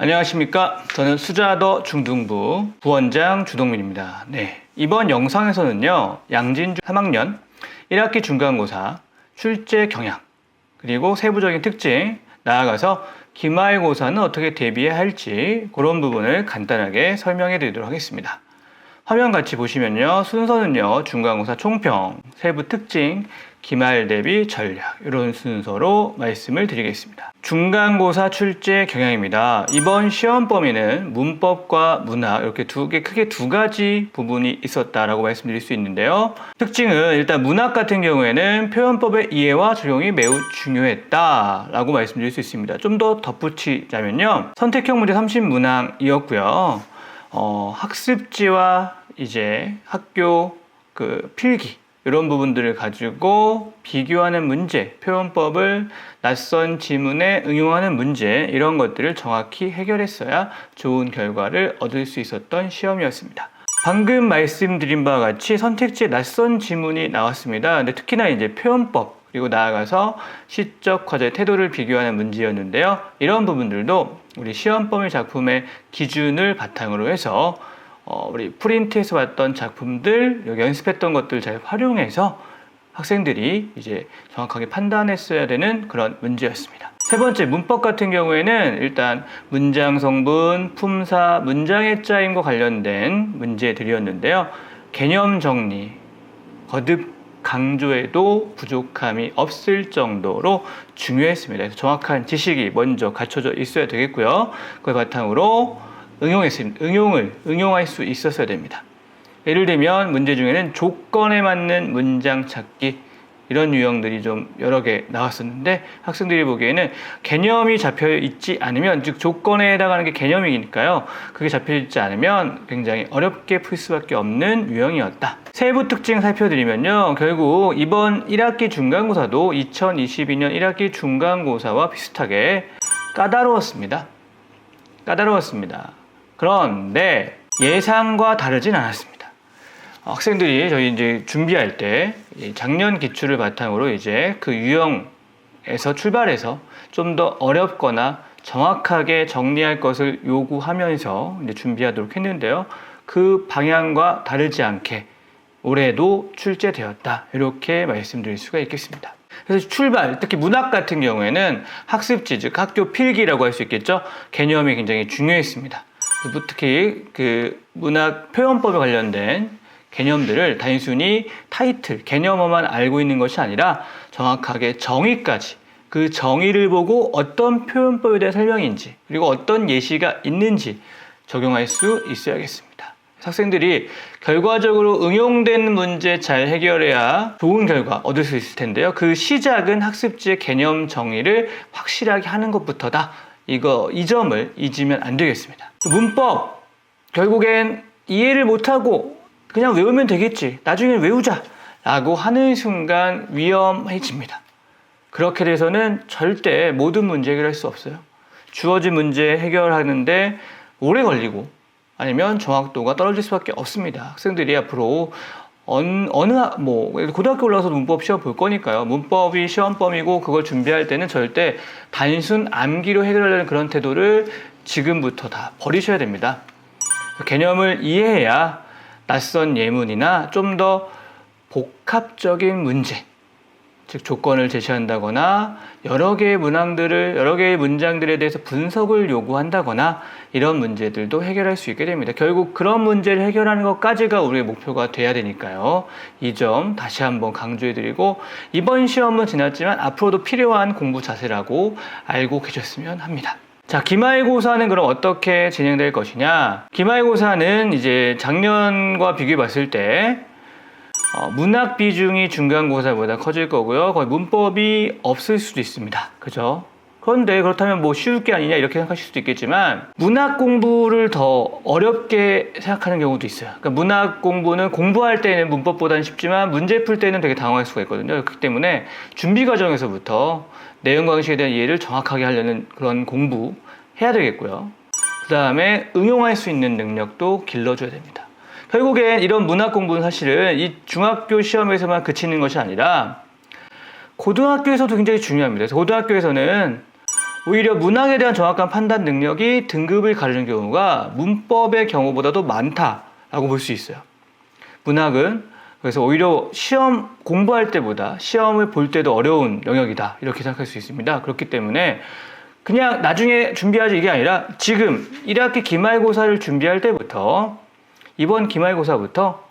안녕하십니까. 저는 수자더 중등부 부원장 주동민입니다. 이번 영상에서는요, 양진중 3학년 1학기 중간고사 출제 경향, 그리고 세부적인 특징, 나아가서 기말고사는 어떻게 대비해야 할지 그런 부분을 간단하게 설명해 드리도록 하겠습니다. 화면 같이 보시면요, 순서는요, 중간고사 총평, 세부 특징, 기말 대비 전략, 이런 순서로 말씀을 드리겠습니다. 중간고사 출제 경향입니다. 이번 시험 범위는 문법과 문학 이렇게 크게 두 가지 부분이 있었다라고 말씀드릴 수 있는데요. 특징은 일단 문학 같은 경우에는 표현법의 이해와 적용이 매우 중요했다라고 말씀드릴 수 있습니다. 좀 더 덧붙이자면요, 선택형 문제 30문항이었고요. 학습지와 이제 학교 필기 이런 부분들을 가지고 비교하는 문제, 표현법을 낯선 지문에 응용하는 문제, 이런 것들을 정확히 해결했어야 좋은 결과를 얻을 수 있었던 시험이었습니다. 방금 말씀드린 바와 같이 선택지에 낯선 지문이 나왔습니다. 근데 특히나 이제 표현법, 그리고 나아가서 시적 과제 태도를 비교하는 문제였는데요. 이런 부분들도 우리 시험 범위 작품의 기준을 바탕으로 해서 우리 프린트에서 봤던 작품들, 여기 연습했던 것들 잘 활용해서 학생들이 이제 정확하게 판단했어야 되는 그런 문제였습니다. 세 번째, 문법 같은 경우에는 일단 문장 성분, 품사, 문장의 짜임과 관련된 문제들이었는데요. 개념 정리, 거듭 강조에도 부족함이 없을 정도로 중요했습니다. 그래서 정확한 지식이 먼저 갖춰져 있어야 되겠고요. 그걸 바탕으로 응용할 수 있었어야 됩니다. 예를 들면 문제 중에는 조건에 맞는 문장 찾기, 이런 유형들이 좀 여러 개 나왔었는데, 학생들이 보기에는 개념이 잡혀 있지 않으면, 즉 조건에 해당하는 게 개념이니까요, 그게 잡혀 있지 않으면 굉장히 어렵게 풀 수밖에 없는 유형이었다. 세부 특징 살펴드리면요, 결국 이번 1학기 중간고사도 2022년 1학기 중간고사와 비슷하게 까다로웠습니다. 그런데 예상과 다르진 않았습니다. 학생들이 저희 이제 준비할 때 작년 기출을 바탕으로 이제 그 유형에서 출발해서 좀 더 어렵거나 정확하게 정리할 것을 요구하면서 이제 준비하도록 했는데요. 그 방향과 다르지 않게 올해도 출제되었다, 이렇게 말씀드릴 수가 있겠습니다. 그래서 출발, 특히 문학 같은 경우에는 학습지, 즉 학교 필기라고 할 수 있겠죠. 개념이 굉장히 중요했습니다. 특히 그 문학 표현법에 관련된 개념들을 단순히 타이틀, 개념어만 알고 있는 것이 아니라 정확하게 정의까지, 그 정의를 보고 어떤 표현법에 대한 설명인지, 그리고 어떤 예시가 있는지 적용할 수 있어야겠습니다. 학생들이 결과적으로 응용된 문제 잘 해결해야 좋은 결과 얻을 수 있을 텐데요. 그 시작은 학습지의 개념 정의를 확실하게 하는 것부터다. 이 점을 잊으면 안 되겠습니다. 문법, 결국엔 이해를 못하고 그냥 외우면 되겠지, 나중에 외우자 라고 하는 순간 위험해집니다. 그렇게 돼서는 절대 모든 문제 해결할 수 없어요. 주어진 문제 해결하는데 오래 걸리고 아니면 정확도가 떨어질 수밖에 없습니다. 학생들이 앞으로 고등학교 올라가서 문법 시험 볼 거니까요. 문법이 시험범위고 그걸 준비할 때는 절대 단순 암기로 해결하려는 그런 태도를 지금부터 다 버리셔야 됩니다. 개념을 이해해야 낯선 예문이나 좀 더 복합적인 문제, 즉 조건을 제시한다거나 여러 개의 문장들에 대해서 분석을 요구한다거나 이런 문제들도 해결할 수 있게 됩니다. 결국 그런 문제를 해결하는 것까지가 우리의 목표가 돼야 되니까요. 이 점 다시 한번 강조해드리고, 이번 시험은 지났지만 앞으로도 필요한 공부 자세라고 알고 계셨으면 합니다. 자, 기말고사는 그럼 어떻게 진행될 것이냐? 기말고사는 이제 작년과 비교해 봤을 때 문학 비중이 중간고사보다 커질 거고요. 거의 문법이 없을 수도 있습니다. 그죠? 그런데 그렇다면 뭐 쉬울 게 아니냐 이렇게 생각하실 수도 있겠지만, 문학 공부를 더 어렵게 생각하는 경우도 있어요. 그러니까 문학 공부는 공부할 때는 문법보다는 쉽지만 문제 풀 때는 되게 당황할 수가 있거든요. 그렇기 때문에 준비 과정에서부터 내용 강식에 대한 이해를 정확하게 하려는 그런 공부 해야 되겠고요. 그 다음에 응용할 수 있는 능력도 길러줘야 됩니다. 결국엔 이런 문학 공부는 사실은 이 중학교 시험에서만 그치는 것이 아니라 고등학교에서도 굉장히 중요합니다. 그래서 고등학교에서는 오히려 문학에 대한 정확한 판단 능력이 등급을 가르는 경우가 문법의 경우보다도 많다라고 볼 수 있어요. 문학은 그래서 오히려 시험 공부할 때보다 시험을 볼 때도 어려운 영역이다 이렇게 생각할 수 있습니다. 그렇기 때문에 그냥 나중에 준비하지 이게 아니라 지금 1학기 기말고사를 준비할 때부터 이번 기말고사부터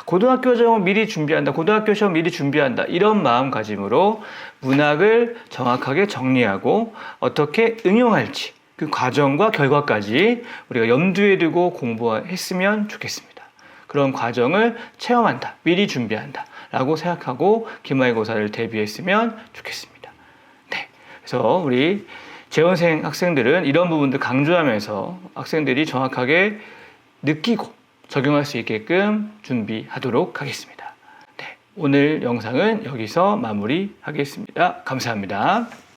고등학교 시험 미리 준비한다, 고등학교 시험 미리 준비한다 이런 마음가짐으로 문학을 정확하게 정리하고 어떻게 응용할지 그 과정과 결과까지 우리가 염두에 두고 공부했으면 좋겠습니다. 그런 과정을 체험한다, 미리 준비한다 라고 생각하고 기말고사를 대비했으면 좋겠습니다. 네, 그래서 우리 재원생 학생들은 이런 부분들 강조하면서 학생들이 정확하게 느끼고 적용할 수 있게끔 준비하도록 하겠습니다. 네, 오늘 영상은 여기서 마무리하겠습니다. 감사합니다.